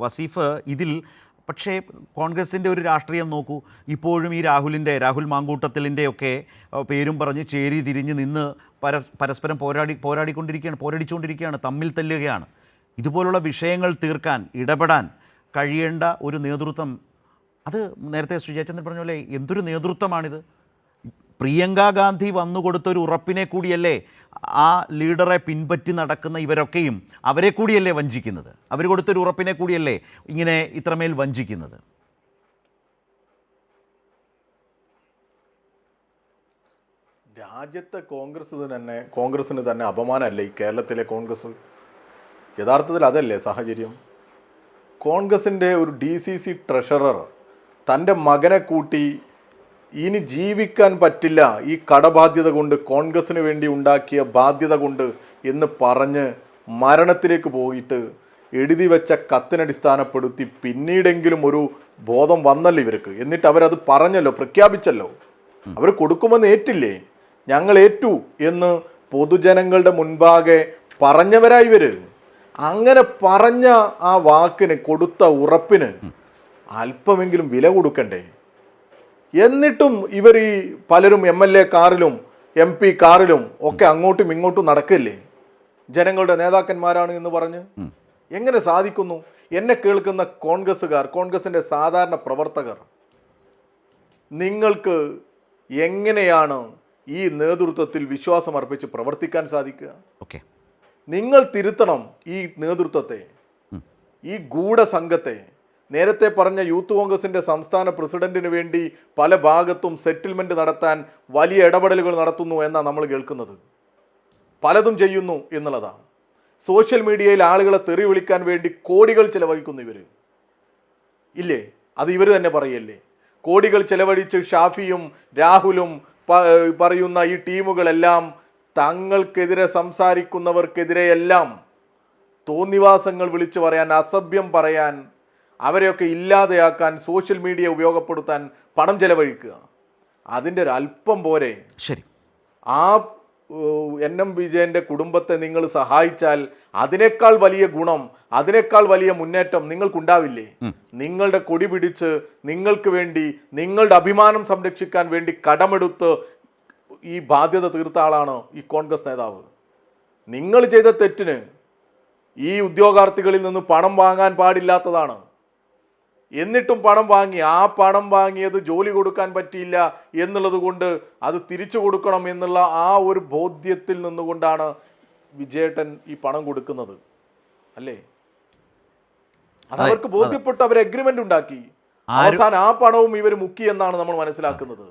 വസീഫ്, ഇതിൽ പക്ഷേ കോൺഗ്രസിൻ്റെ ഒരു രാഷ്ട്രീയം നോക്കൂ. ഇപ്പോഴും ഈ രാഹുൽ മാങ്കൂട്ടത്തിലിൻ്റെയൊക്കെ പേരും പറഞ്ഞ് ചേരി തിരിഞ്ഞ് നിന്ന് പരസ്പരം പോരടിച്ചുകൊണ്ടിരിക്കുകയാണ്, തമ്മിൽ തല്ലുകയാണ്. ഇതുപോലുള്ള വിഷയങ്ങൾ തീർക്കാൻ ഇടപെടാൻ കഴിയേണ്ട ഒരു നേതൃത്വം, അത് നേരത്തെ ശ്രീ ജയചന്ദ്രൻ പറഞ്ഞ പോലെ എന്തൊരു നേതൃത്വമാണിത്? പ്രിയങ്ക ഗാന്ധി വന്നുകൊടുത്തൊരു ഉറപ്പിനെ കൂടിയല്ലേ ആ ലീഡറെ പിൻപറ്റി നടക്കുന്ന ഇവരൊക്കെയും അവരെ കൂടിയല്ലേ വഞ്ചിക്കുന്നത്? അവർ കൊടുത്തൊരു ഉറപ്പിനെ കൂടിയല്ലേ ഇങ്ങനെ ഇത്രമേൽ വഞ്ചിക്കുന്നത്? രാജ്യത്തെ കോൺഗ്രസിന് തന്നെ അപമാനമല്ലേ ഈ കേരളത്തിലെ കോൺഗ്രസ്? യഥാർത്ഥത്തിൽ അതല്ലേ സാഹചര്യം? കോൺഗ്രസിൻ്റെ ഒരു DCC ട്രഷറർ തൻ്റെ മകനെ കൂട്ടി ഇനി ജീവിക്കാൻ പറ്റില്ല ഈ കടബാധ്യത കൊണ്ട്, കോൺഗ്രസിന് വേണ്ടി ഉണ്ടാക്കിയ ബാധ്യത കൊണ്ട് എന്ന് പറഞ്ഞ് മരണത്തിലേക്ക് പോയിട്ട് എഴുതി വെച്ച കത്തിനടിസ്ഥാനപ്പെടുത്തി പിന്നീടെങ്കിലും ഒരു ബോധം വന്നല്ലോ ഇവർക്ക്. എന്നിട്ട് അവരത് പറഞ്ഞല്ലോ, പ്രഖ്യാപിച്ചല്ലോ. അവർ കൊടുക്കുമെന്ന് ഏറ്റില്ലേ? ഞങ്ങൾ ഏറ്റു എന്ന് പൊതുജനങ്ങളുടെ മുൻപാകെ പറഞ്ഞവരായി ഇവർ. അങ്ങനെ പറഞ്ഞ ആ വാക്കിന്, കൊടുത്ത ഉറപ്പിന് അല്പമെങ്കിലും വില കൊടുക്കണ്ടേ? എന്നിട്ടും ഇവർ ഈ പലരും MLA കാറിലും MP കാറിലും ഒക്കെ അങ്ങോട്ടും ഇങ്ങോട്ടും നടക്കില്ലേ ജനങ്ങളുടെ നേതാക്കന്മാരാണ് എന്ന് പറഞ്ഞ്? എങ്ങനെ സാധിക്കുന്നു? എന്നെ കേൾക്കുന്ന കോൺഗ്രസ്സുകാർ, കോൺഗ്രസിൻ്റെ സാധാരണ പ്രവർത്തകർ, നിങ്ങൾക്ക് എങ്ങനെയാണ് ഈ നേതൃത്വത്തിൽ വിശ്വാസം അർപ്പിച്ച് പ്രവർത്തിക്കാൻ സാധിക്കുക? നിങ്ങൾ തിരുത്തണം ഈ നേതൃത്വത്തെ, ഈ ഗൂഢസംഘത്തെ. നേരത്തെ പറഞ്ഞ യൂത്ത് കോൺഗ്രസിൻ്റെ സംസ്ഥാന പ്രസിഡന്റിന് വേണ്ടി പല ഭാഗത്തും സെറ്റിൽമെൻറ്റ് നടത്താൻ വലിയ ഇടപെടലുകൾ നടത്തുന്നു എന്നാണ് നമ്മൾ കേൾക്കുന്നത്. പലതും ചെയ്യുന്നു എന്നുള്ളതാണ്. സോഷ്യൽ മീഡിയയിൽ ആളുകളെ തെറി വിളിക്കാൻ വേണ്ടി കോടികൾ ചെലവഴിക്കുന്നു ഇവർ ഇല്ലേ? അത് ഇവർ തന്നെ പറയല്ലേ? കോടികൾ ചെലവഴിച്ച് ഷാഫിയും രാഹുലും പറയുന്ന ഈ ടീമുകളെല്ലാം തങ്ങൾക്കെതിരെ സംസാരിക്കുന്നവർക്കെതിരെയെല്ലാം തോന്നിവാസങ്ങൾ വിളിച്ചു പറയാൻ, അസഭ്യം പറയാൻ, അവരെയൊക്കെ ഇല്ലാതെയാക്കാൻ സോഷ്യൽ മീഡിയ ഉപയോഗപ്പെടുത്താൻ പണം ചെലവഴിക്കുക. അതിൻ്റെ ഒരു അല്പം പോരെ? ശരി, ആ NM വിജയൻ്റെ കുടുംബത്തെ നിങ്ങൾ സഹായിച്ചാൽ അതിനേക്കാൾ വലിയ ഗുണം, അതിനേക്കാൾ വലിയ മുന്നേറ്റം നിങ്ങൾക്കുണ്ടാവില്ലേ? നിങ്ങളുടെ കൊടി പിടിച്ച് നിങ്ങൾക്ക് വേണ്ടി, നിങ്ങളുടെ അഭിമാനം സംരക്ഷിക്കാൻ വേണ്ടി കടമെടുത്ത് ഈ ബാധ്യത തീർത്ത ആളാണ് ഈ കോൺഗ്രസ് നേതാവ്. നിങ്ങൾ ചെയ്ത തെറ്റിന് ഈ ഉദ്യോഗാർത്ഥികളിൽ നിന്ന് പണം വാങ്ങാൻ പാടില്ലാത്തതാണ്. എന്നിട്ടും പണം വാങ്ങി. ആ പണം വാങ്ങിയത് ജോലി കൊടുക്കാൻ പറ്റിയില്ല എന്നുള്ളത് കൊണ്ട് അത് തിരിച്ചു കൊടുക്കണം എന്നുള്ള ആ ഒരു ബോധ്യത്തിൽ നിന്നുകൊണ്ടാണ് വിജയേട്ടൻ ഈ പണം കൊടുക്കുന്നത്, അല്ലേ? അത് അവർക്ക് ബോധ്യപ്പെട്ട് അവർ എഗ്രിമെന്റ് ഉണ്ടാക്കി. അവസാനം ആ പണവും ഇവർ മുക്കി എന്നാണ് നമ്മൾ മനസ്സിലാക്കുന്നത്.